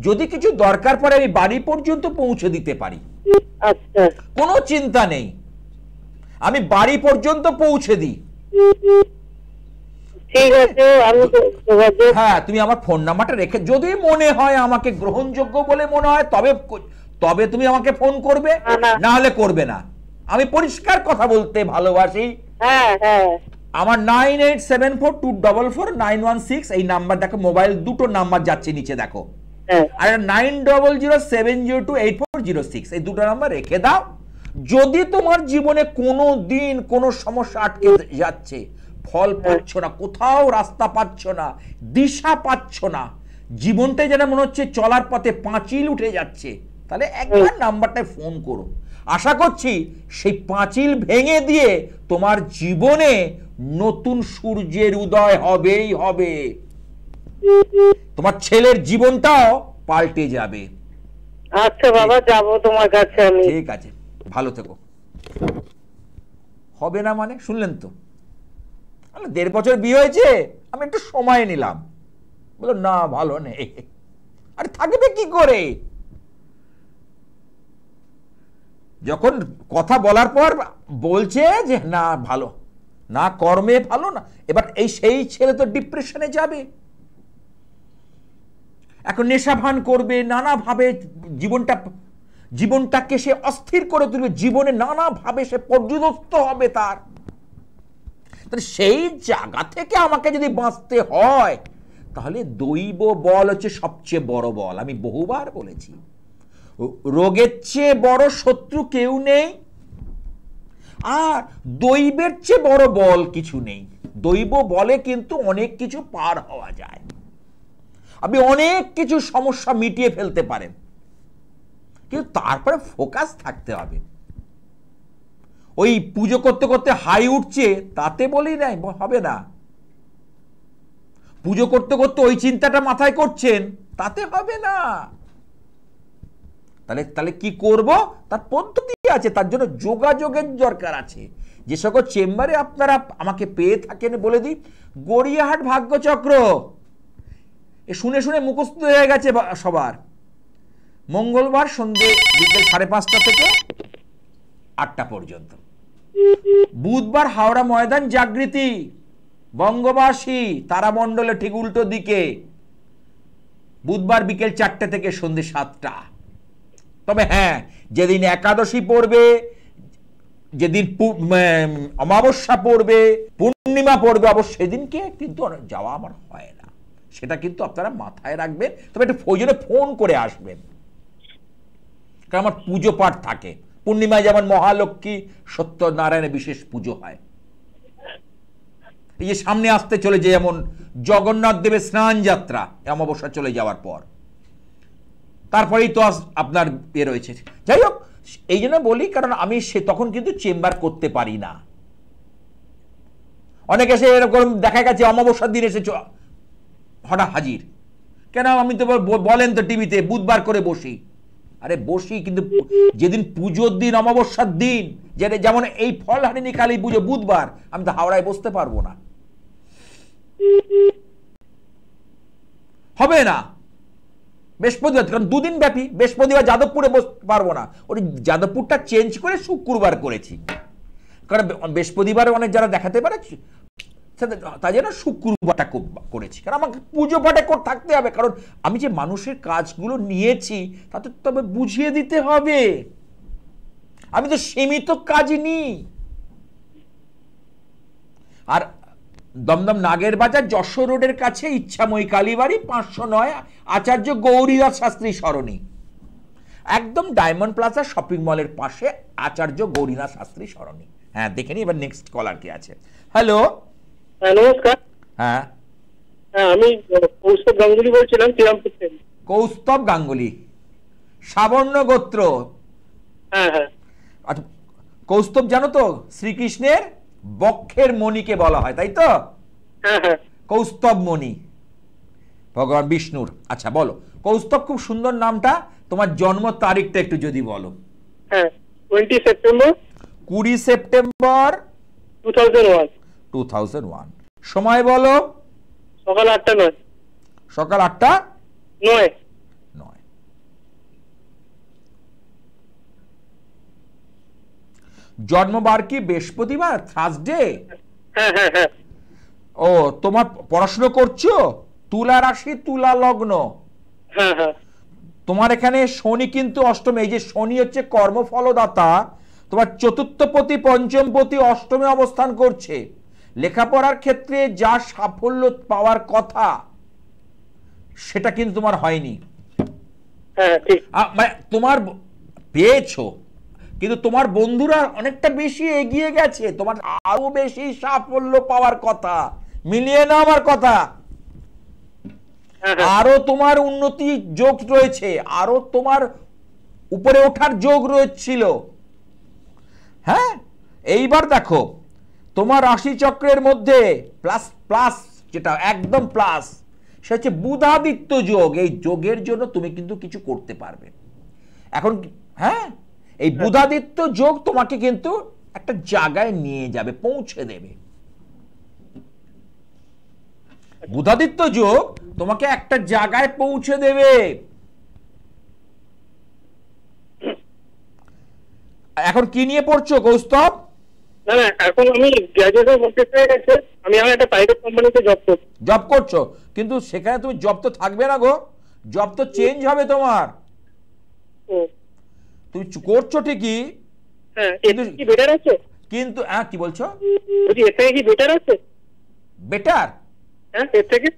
যদি কিছু দরকার পড়ে আমি বাড়ি পর্যন্ত পৌঁছে দিতে পারি, কোনো চিন্তা নেই, আমি বাড়ি পর্যন্ত পৌঁছে দিই। হ্যাঁ, তুমি আমার ফোন নাম্বারটা রেখে, যদি মনে হয় আমাকে গ্রহণযোগ্য বলে মনে হয়, তবে তুমি আমাকে ফোন করবে, না হলে করবে না। আমি পরিষ্কার কথা বলতে ভালোবাসি। আমার 9874244916 এই নাম্বার দেখো, মোবাইল দুটো নাম্বার যাচ্ছে নিচে দেখো, আর 9007028406 এই দুটো নাম্বার রেখে দাও। যদি তোমার জীবনে কোনো দিন কোনো সমস্যা আটকে যাচ্ছে, ফল পাচ্ছ না, কোথাও রাস্তা পাচ্ছ না, দিশা পাচ্ছ না, জীবনটাই যেন মনে হচ্ছে চলার পথে পাঁচিল উঠে যাচ্ছে, তাহলে একবার নাম্বারটায় ফোন করো। আশা করছি সেই পাঁচিল ভেঙে দিয়ে তোমার জীবনে নতুন সূর্যের উদয় হবেই হবে। তোমার ছেলের জীবনটাও পাল্টে যাবে। আচ্ছা বাবা, যাবো তোমার কাছে আমি। ঠিক আছে, ভালো থেকো। হবে না মানে, শুনলেন তো, 1.5 বছর বিয়ে হয়েছে, আমি একটু সময় নিলাম। বলো না ভালো নেই। আরে থাকবে কি করে? যখন কথা বলার পর বলছে যে না ভালো না, কর্মে ভালো না, এবার সেই ছেলে তো ডিপ্রেশনে যাবে। এখন নেশা ভান করবে, নানাভাবে জীবনটাকে সে অস্থির করে তুলবে, জীবনে নানাভাবে সে পর্যদস্ত হবে তার। সেই জায়গা থেকে আমাকে যদি বাঁচতে হয়, তাহলে দৈব বল হচ্ছে সবচেয়ে বড় বল। আমি বহুবার বলেছি, রোগের চেয়ে বড় শত্রু কেউ নেই, আর দৈবের চেয়ে বড় বল কিছু নেই। দৈব বলে কিন্তু অনেক কিছু পার হওয়া যায়, আপনি অনেক কিছু সমস্যা মিটিয়ে ফেলতে পারেন, কিন্তু তারপরে ফোকাস থাকতে হবে। ওই পুজো করতে করতে হাই উঠছে তাতে বলি নাই হবে না, পুজো করতে করতে ওই চিন্তাটা মাথায় করছেন তাতে হবে না। তাহলে কি করব, তার পদ্ধতি আছে, তার জন্য যোগাযোগের দরকার আছে। যে সকল চেম্বারে আপনারা আমাকে পেয়ে থাকেন, বলে দিই, গড়িয়াহাট ভাগ্যচক্র, শুনে শুনে মুখস্থ হয়ে গেছে সবার। মঙ্গলবার সন্ধ্যে বিকেল 5:30 থেকে 8টা পর্যন্ত। বুধবার হাওড়া ময়দান জাগৃতি, বঙ্গবাসী তারামণ্ডলে ঠিক উল্টো দিকে, বুধবার বিকেল 4টে থেকে সন্ধ্যে 7টা। তবে হ্যাঁ, যেদিন একাদশী পড়বে, যেদিন অমাবস্যা পড়বে, পূর্ণিমা পড়বে, অবশ্য সেদিনকে কিন্তু যাওয়া আমার হয় না, সেটা কিন্তু আপনারা মাথায় রাখবেন। তবে একটু প্রয়োজনে ফোন করে আসবেন, কারণ আমার পুজো পাঠ থাকে। পূর্ণিমায় যেমন মহালক্ষ্মী সত্যনারায়ণের বিশেষ পুজো হয়, এই যে সামনে আসতে চলেছে যেমন জগন্নাথ দেবের স্নান যাত্রা, অমাবস্যা চলে যাওয়ার পর, তারপরেই তো আপনার রয়েছে। যাই হোক, এই জন্য বলি, কারণ আমি তখন কিন্তু চেম্বার করতে পারি না। অনেকে এসে এরকম দেখা গেছে অমাবস্যার দিন এসে হঠাৎ হাজির, কেন আমি তো বলেন তো টিভিতে বুধবার করে বসি। আরে বসি, কিন্তু যেদিন পুজোর দিন, অমাবস্যার দিন, যেমন এই ফলহারিণী কালী পুজো বুধবার, আমি তো হাওড়ায় বসতে পারবো না, হবে না। বৃহস্পতিবার, কারণ 2 দিন ব্যাপী, বৃহস্পতিবার যাদবপুরে বসতে পারবো না, ওই যাদবপুরটা চেঞ্জ করে শুক্রবার করেছি, কারণ বৃহস্পতিবার অনেক যারা দেখাতে পারে, তাই জন্য শুক্রবারটা করেছি, কারণ আমাকে পুজো পাঠে থাকতে হবে। কারণ আমি যে মানুষের কাজগুলো নিয়েছি তাতে তবে বুঝিয়ে দিতে হবে, আমি তো সীমিত কাজ নিই। আর দমদম নাগের বাজার যশোর রোডের কাছে ইচ্ছাময়ী কালীবাড়ি 509 আচার্য গৌরীদাস শাস্ত্রী সরণি, একদম ডায়মন্ড প্লাজা শপিং মলের পাশে আচার্য গৌরীনাথ শাস্ত্রী সরণি। হ্যাঁ, দেখে নি। এবার নেক্সট কলার কে আছে। হ্যালো, নমস্কার। হ্যাঁ, আমি কৌস্তব গাঙ্গুলি বলছিলাম, শ্রীরামপুর থেকে। কৌস্তব গাঙ্গুলি, সাবর্ণ গোত্র। হ্যাঁ হ্যাঁ। আচ্ছা, কৌস্তব জানো তো শ্রীকৃষ্ণের বক্ষের মণিকে বলা হয়, তাই তো? হ্যাঁ হ্যাঁ। কৌস্তব মণি ভগবান বিষ্ণুর। আচ্ছা বলো, কৌস্তব খুব সুন্দর নামটা, তোমার জন্ম তারিখটা একটু যদি বলো। হ্যাঁ, 20 সেপ্টেম্বর 20 সেপ্টেম্বর 2001। সময় বলো। সকাল 8টা 9। সকাল 8টা 9। জন্মবার কি বৃহস্পতিবার, থার্সডে? হ্যাঁ হ্যাঁ হ্যাঁ। ও, তোমার পড়াশোনা করছো, তুলা রাশি, তুলা লগ্ন। হ্যাঁ হ্যাঁ। তোমার এখানে শনি কিন্তু অষ্টমে, এই যে শনি হচ্ছে কর্মফলদাতা, তোমার চতুর্থপতি পঞ্চমপতি অষ্টমে অবস্থান করছে। লেখাপড়ার ক্ষেত্রে যা সাফল্য পাওয়ার কথা সেটা কিন্তু তোমার হয়নি। হ্যাঁ ঠিক। মানে তোমার পেয়েছো, কিন্তু তোমার বন্ধুরা অনেকটা বেশি এগিয়ে গেছে, তোমার আরো বেশি সাফল্য পাওয়ার কথা। মিলিয়ে নাও আমার কথা, আরো তোমার উন্নতি যোগ রয়েছে, আরো তোমার উপরে ওঠার যোগ রয়েছিল। হ্যাঁ, এইবার দেখো তোমার রাশি চক্রের মধ্যে প্লাস প্লাস, যেটা একদম প্লাস, সে হচ্ছে বুধাদিত্য যোগ। এই যোগের জন্য তুমি কিন্তু কিছু করতে পারবে এখন। হ্যাঁ, এই বুধাদিত্য যোগ তোমাকে কিন্তু একটা জায়গায় নিয়ে যাবে, পৌঁছে দেবে। বুধাদিত্য যোগ তোমাকে একটা জায়গায় পৌঁছে দেবে। এখন কি নিয়ে পড়ছো কৌস্তব? না না, এখন আমি গ্র্যাজুয়েশন কমপ্লিট হয়ে গেছে, আমি আমার একটা প্রাইভেট কোম্পানিতে জব করছো, কিন্তু সেখানে তুমি জব তো থাকবে না গো, জব তো চেঞ্জ হবে তোমার। তুমি করছো ঠিকই, হ্যাঁ, কি বেটার আছে? কিন্তু কি বলছো? বলছি এর থেকে কি বেটার আছে? বেটার? হ্যাঁ, এর থেকে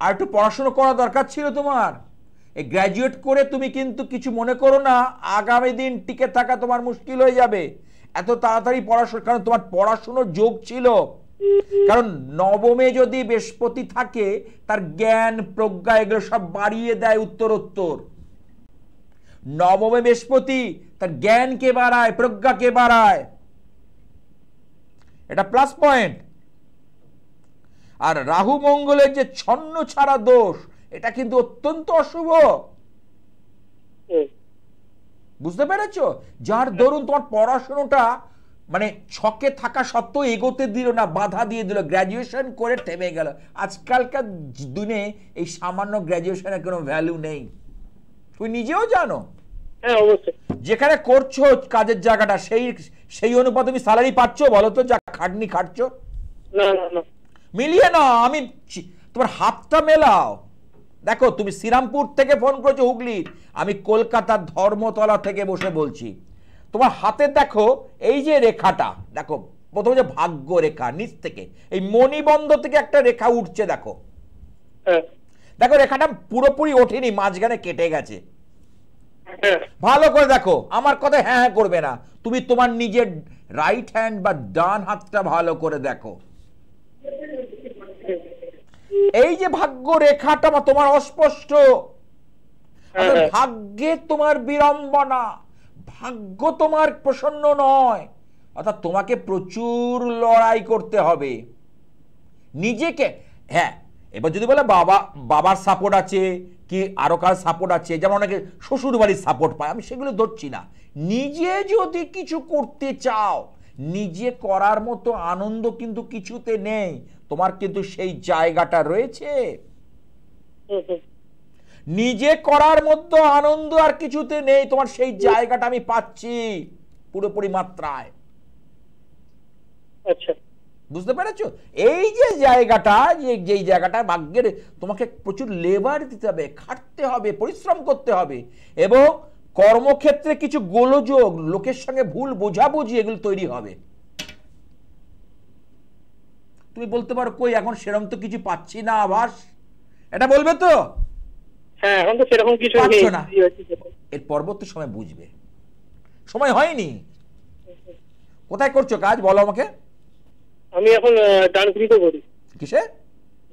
আর একটু পড়াশোনা করা দরকার ছিল তোমার। এই গ্র্যাজুয়েট করে তুমি কিন্তু কিছু মনে করো না, আগামী দিন টিকে থাকা তোমার মুশকিল হয়ে যাবে এত তাড়াতাড়ি পড়াশোনা, কারণ তোমার পড়াশোনার যোগ ছিল। কারণ নবমে যদি বৃহস্পতি থাকে, তার জ্ঞান প্রজ্ঞা এগুলো সব বাড়িয়ে দেয় উত্তরোত্তর। নবমে বৃহস্পতি তার জ্ঞানকে বাড়ায়, প্রজ্ঞাকে বাড়ায়, এটা প্লাস পয়েন্ট। আর রাহু মঙ্গলের যে ছন্ন ছাড়া দোষ, এটা কিন্তু অত্যন্ত অশুভ, বুঝতে পেরেছো? যার দরুন তোমার পড়াশোনাটা মানে ছকে থাকা সত্ত্বেও এগোতে দিল না, বাধা দিয়ে দিল, গ্র্যাজুয়েশন করে থেমে গেল। আজকালকার দিনে এই সামান্য গ্র্যাজুয়েশনের কোনো ভ্যালু নেই, তুমি নিজেও জানো। হ্যাঁ অবশ্যই। যেখানে করছো কাজের জায়গাটা, সেই অনুপাতে তুমি স্যালারি পাচ্ছ? বলো তো, যা খাটনি খাটছো। না না না, মিলিয়ে না, আমি তোমার হাতটা মেলাও। দেখো, তুমি শ্রীরামপুর থেকে ফোন করেছো, হুগলির, আমি কলকাতার ধর্মতলা থেকে বসে বলছি। তোমার হাতে দেখো এই যে রেখাটা, দেখো প্রথমে যে ভাগ্য রেখা, নিচ থেকে এই মণিবন্ধ থেকে একটা রেখা উঠছে, দেখো দেখো রেখাটা পুরোপুরি ওঠেনি, মাঝখানে কেটে গেছে। ভালো করে দেখো, আমার কথা হ্যাঁ হ্যাঁ করবে না, তুমি তোমার নিজের রাইট হ্যান্ড বা ডান হাতটা ভালো করে দেখো। এই যে ভাগ্য রেখাটা তোমার অস্পষ্ট, ভাগ্যে তোমার বিড়ম্বনা, ভাগ্য তোমার প্রসন্ন নয়, অর্থাৎ তোমাকে প্রচুর লড়াই করতে হবে নিজেকে। হ্যাঁ, এবার যদি বলে বাবার সাপোর্ট আছে কি আরো কার সাপোর্ট আছে, যেমন অনেকে শ্বশুর বাড়ির সাপোর্ট পায়, আমি সেগুলো ধরছি না। নিজে যদি কিছু করতে চাও, নিজে করার মতো আনন্দ কিন্তু কিছুতে নেই, তোমার কিন্তু সেই জায়গাটা রয়েছে। নিজে করার মতো আনন্দ আর কিছুতে নেই, তোমার সেই জায়গাটা আমি পাচ্ছি পুরোপুরি মাত্রায়। আচ্ছা, বুঝতে পেরেছো? এই যে জায়গাটা, যেই জায়গাটা ভাগ্যের, তোমাকে প্রচুর লেবার দিতে হবে, খাটতে হবে, পরিশ্রম করতে হবে, এবং কর্মক্ষেত্রে কিছু গোলযোগ, লোকের সঙ্গে ভুল বোঝাবুঝি, এগুলো তৈরি হবে। তুমি বলতে পারো, কই এখন সেরকম তো কিছু পাচ্ছি না আভাস, এটা বলবে তো? হ্যাঁ, এখন তো সেরকম কিছু পাচ্ছ না। এর পরবর্তী সময় বুঝবে, সময় হয়নি। কোথায় করছো কাজ বলো আমাকে? আমি এখন ডানকুনিতে করি। কিসে?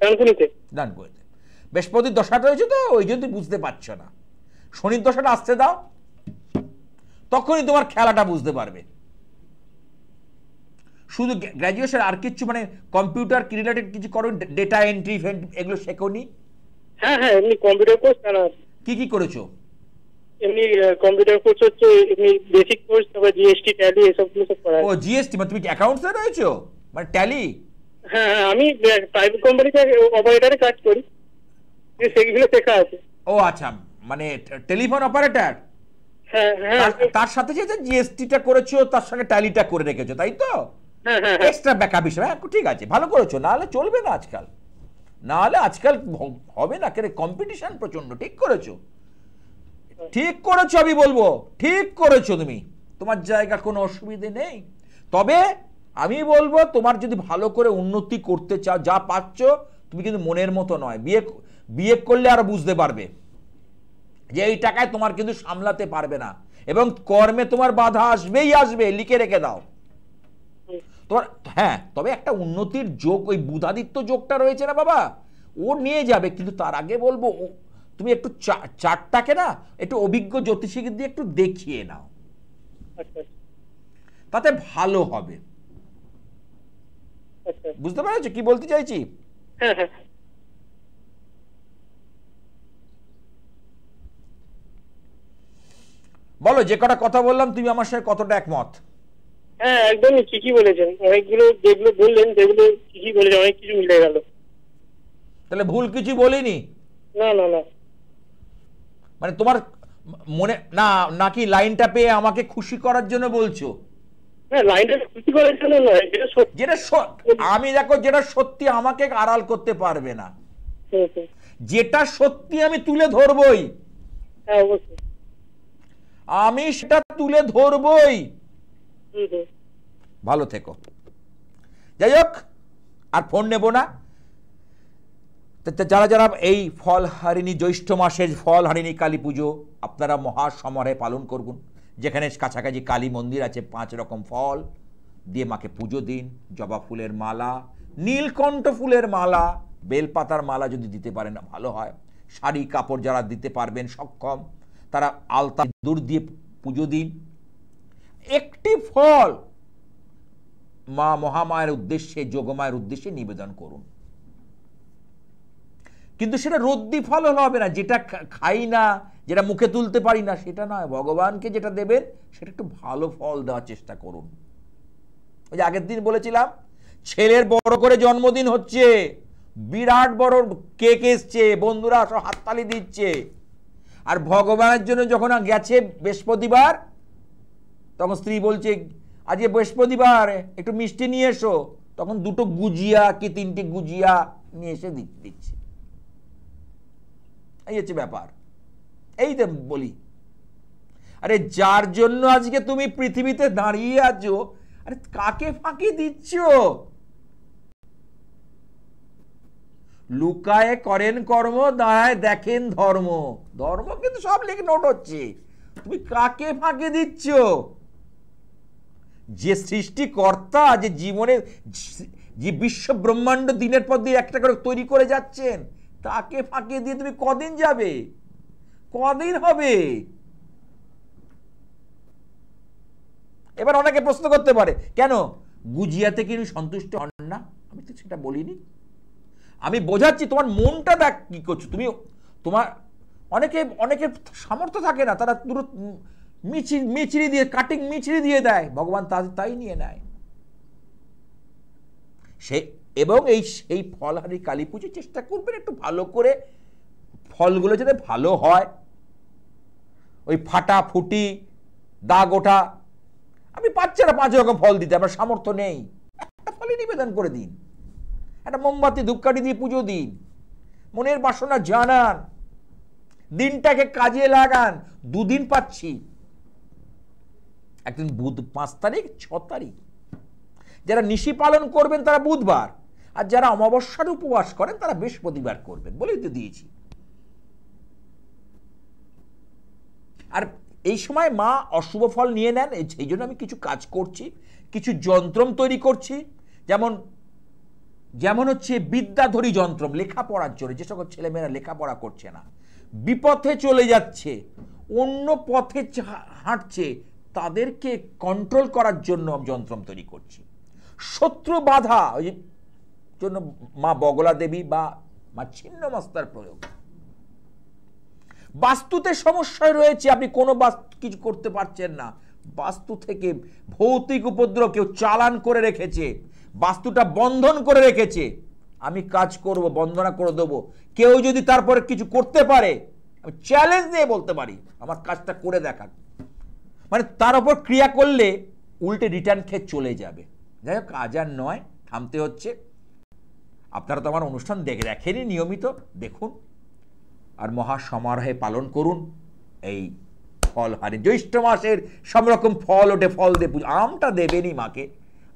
ডানকুনিতে। ডানকুনিতে। বৃহস্পতির দশাটা রয়েছে তো, ওই জন্য তুমি বুঝতে পারছো না। শনির দশাটা আসতে দাও, তখনই তোমার খেলাটা বুঝতে পারবে। শুধু গ্র্যাজুয়েশন আর কিছু মানে কম্পিউটার রিলেটেড কিছু করো, ডেটা এন্ট্রি এগুলো শেখোনি? হ্যাঁ হ্যাঁ, এমনি কম্পিউটার কোর্স। কি কি করেছো? এমনি কম্পিউটার কোর্স হচ্ছে এমনি বেসিক কোর্স, তারপর জিএসটি, ট্যালি এসবগুলো সব করা। ও জিএসটি, মানে তুমি কি অ্যাকাউন্টসে রয়েছো, মানে ট্যালি? হ্যাঁ হ্যাঁ, আমি প্রাইভেট কোম্পানিতে অপারেটরে কাজ করি, সেগুলো শেখা আছে। ও আচ্ছা, মানে টেলিফোন অপারেটর। হ্যাঁ হ্যাঁ, তার সাথে যে জিএসটিটা করেছো, তার সঙ্গে ট্যালিটা করে রেখেছো, তাই তো? হ্যাঁ হ্যাঁ, এক্সট্রা ব্যাকআপ হিসেবে। ঠিক আছে, ভালো করেছো, না হলে চলবে না আজকাল, না হলে আজকাল হবে না, কেন কম্পিটিশন প্রচন্ড। ঠিক করেছো, ঠিক করেছো, আমি বলবো ঠিক করেছো তুমি, তোমার জায়গা কোনো অসুবিধে নেই। তবে আমি বলবো, তোমার যদি ভালো করে উন্নতি করতে চাও, যা পাচ্ছ তুমি কিন্তু মনের মতো নয়, বিয়ে করলে আরো বুঝতে পারবে যে এই টাকায় তোমার কিন্তু সামলাতে পারবে না, এবং কর্মে তোমার বাধা আসবেই আসবে, লিখে রেখে দাও তোমার। হ্যাঁ, তবে একটা উন্নতির যোগ, ওই বুধাদিত্য যোগটা রয়েছে না বাবা, ও নিয়ে যাবে। কিন্তু তার আগে বলবো, তুমি একটু চারটাকে না একটু অভিজ্ঞ জ্যোতিষীকে দিয়ে একটু দেখিয়ে নাও, তাতে ভালো হবে। বুঝতে পেরেছো কি বলতে চাইছি? বলো, যে কটা কথা বললাম তুমি আমার সাথে কতটা একমত? হ্যাঁ একদমই ঠিকই বলেছেন, অনেকগুলো যেগুলো বললেন সেগুলো ঠিকই বলেছেন, অনেক কিছু মিলে গেল। তাহলে ভুল কিছু বলিনি? না না না। মানে তোমার মনে না, নাকি লাইনটা পেয়ে আমাকে খুশি করার জন্য বলছো? হ্যাঁ লাইনটা খুশি করার জন্য নয়, যেটা সত্যি। যেটা আমি দেখো, যেটা সত্যি আমাকে আড়াল করতে পারবে না, যেটা সত্যি আমি তুলে ধরবই। হ্যাঁ অবশ্যই। আমি সেটা তুলে ধরবই। ভালো থেকো। যাই হোক, আর ফোন নেব না। যারা যারা এই ফলহারিণী জ্যৈষ্ঠ মাসের ফলহারিণী কালী পুজো আপনারা মহা সমারোহে পালন করুন, যেখানে কাছাকাছি কালী মন্দির আছে, 5 রকম ফল দিয়ে মাকে পুজো দিন। জবা ফুলের মালা, নীলকণ্ঠ ফুলের মালা, বেলপাতার মালা যদি দিতে পারেন ভালো হয়। শাড়ি কাপড় যারা দিতে পারবেন সক্ষম, তারা আলতা দূর দিয়ে পুজো দিন। একটি ফল মা মহামায়ের উদ্দেশ্যে, যোগমায়ের উদ্দেশ্যে নিবেদন করুন। কিন্তু সেটা রদ্দি ফল হলে হবে না, যেটা খাই না, যেটা মুখে তুলতে পারি না, সেটা নয়। ভগবানকে যেটা দেবেন সেটা একটু ভালো ফল দেওয়ার চেষ্টা করুন। ওই যে আগের দিন বলেছিলাম, ছেলের বড় করে জন্মদিন হচ্ছে, বিরাট বড় কেক এসছে, বন্ধুরা সব হাততালি দিচ্ছে, আর ভগবানের জন্য যখন গেছে বৃহস্পতিবার, তখন স্ত্রী বলছে আজকে বৃহস্পতিবার একটু মিষ্টি নিয়ে এসো, তখন 2টো গুজিয়া কি 3টে গুজিয়া নিয়ে এসে দিচ্ছে। এই হচ্ছে ব্যাপার। এই তো বলি, আরে যার জন্য আজকে তুমি পৃথিবীতে দাঁড়িয়ে আছো, আরে কাকে ফাঁকি দিচ্ছ? লুকায়ে করেন কর্ম, দাঁড়ায় দেখেন ধর্ম। ধর্ম কিন্তু সব লিখে নোট হচ্ছে, তুমি কাকে ফাঁকি দিচ্ছ? যে সৃষ্টিকর্তা, যে জীবনে যে বিশ্ব ব্রহ্মাণ্ড দিনের পর দিন একটা করে তৈরি করে যাচ্ছেন, তাকে ফাঁকি দিয়ে তুমি কদিন যাবে, কদিন হবে? এবার অনেকে প্রশ্ন করতে পারে, কেন গুজিয়াতে কি সন্তুষ্ট হন না? আমি তো সেটা বলিনি, আমি বোঝাচ্ছি তোমার মনটা দেখ কি করছো তুমি। তোমার অনেকে সামর্থ্য থাকে না, তারা পুরো মিচড়ি দিয়ে, কাটিং মিচড়ি দিয়ে দেয়, ভগবান তাই নিয়ে নেয়। সে এবং এই ফলহারি কালী পুজো চেষ্টা করবেন একটু ভালো করে, ফলগুলো যাতে ভালো হয়। ওই ফাটাফুটি দাগ ওঠা, আপনি পাচ্ছেন না 5 রকম ফল দিতে, আপনার সামর্থ্য নেই, একটা ফলই নিবেদন করে দিন, একটা মোমবাতি ধূপকাঠি দিয়ে পুজো দিন, মনের বাসনা জানান, দিনটাকে কাজে লাগান। 2 দিন পাচ্ছি, একদিন 5 তারিখ, 6 তারিখ। যারা নিশি পালন করবেন তারা বুধবার, আর যারা অমাবস্যার উপবাস করেন তারা বৃহস্পতিবার করবেন বলেই তো দিয়েছি। আর এই সময় মা অশুভ ফল নিয়ে নেন, সেই জন্য আমি কিছু কাজ করছি, কিছু যন্ত্রম তৈরি করছি। যেমন হচ্ছে বিদ্যাধরী যন্ত্রম, লেখাপড়ার জন্য, যে সকল ছেলেমেয়েরা লেখাপড়া করছে না, বিপথে চলে যাচ্ছে, অন্য পথে হাঁটছে, তাদেরকে কন্ট্রোল করার জন্য যন্ত্রম তৈরি করছি। শত্রু বাধা ওই জন্য মা বগলা দেবী বা মা ছিন্নমস্তার প্রয়োগ। বাস্তুতে সমস্যায় রয়েছে, আপনি কোনো কিছু করতে পারছেন না, বাস্তু থেকে ভৌতিক উপদ্রব কেউ চালান করে রেখেছে, বাস্তুটা বন্ধন করে রেখেছে, আমি কাজ করব, বন্দনা করে দেবো। কেউ যদি তারপরে কিছু করতে পারে, আমি চ্যালেঞ্জ দিয়ে বলতে পারি আমার কাজটা করে দেখান, মানে তার উপর ক্রিয়া করলে উল্টে রিটার্ন খেয়ে চলে যাবে। যাই হোক, আজ আর নয়, থামতে হচ্ছে। আপনারা তো আমার অনুষ্ঠান দেখেনি, নিয়মিত দেখুন, আর মহা সমারোহে পালন করুন এই ফলহারি জ্যৈষ্ঠ মাসের। সব রকম ফল ওঠে, ফল দিয়ে পুজো, আমটা দেবেনই মাকে,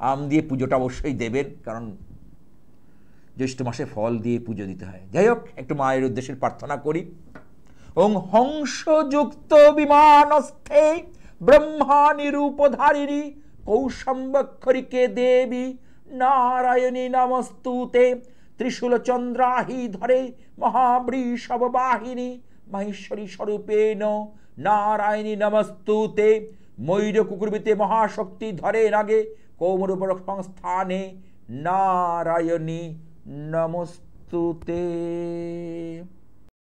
আম দিয়ে পুজোটা অবশ্যই দেবেন, কারণ জ্যৈষ্ঠ মাসে ফল দিয়ে পুজো দিতে হয়। যাই হোক, একটু মায়ের উদ্দেশ্যে প্রার্থনা করি। ওং হংসযুক্ত বিমানস্থে ব্রহ্মা নিরূপধারিণী কৌশম্বক্ষরিকে দেবী নারায়ণী নমস্তুতে। ত্রিশূল চন্দ্রাহি ধরে মহাবৃষভ বাহিনী মহেশ্বরী স্বরূপেণ নারায়ণী নমস্তুতে। ময়ূর কুকুরবিতে মহাশক্তি ধরে নাগে কৌমরূপর সংস্থানে নারায়ণী নমস্তুতে।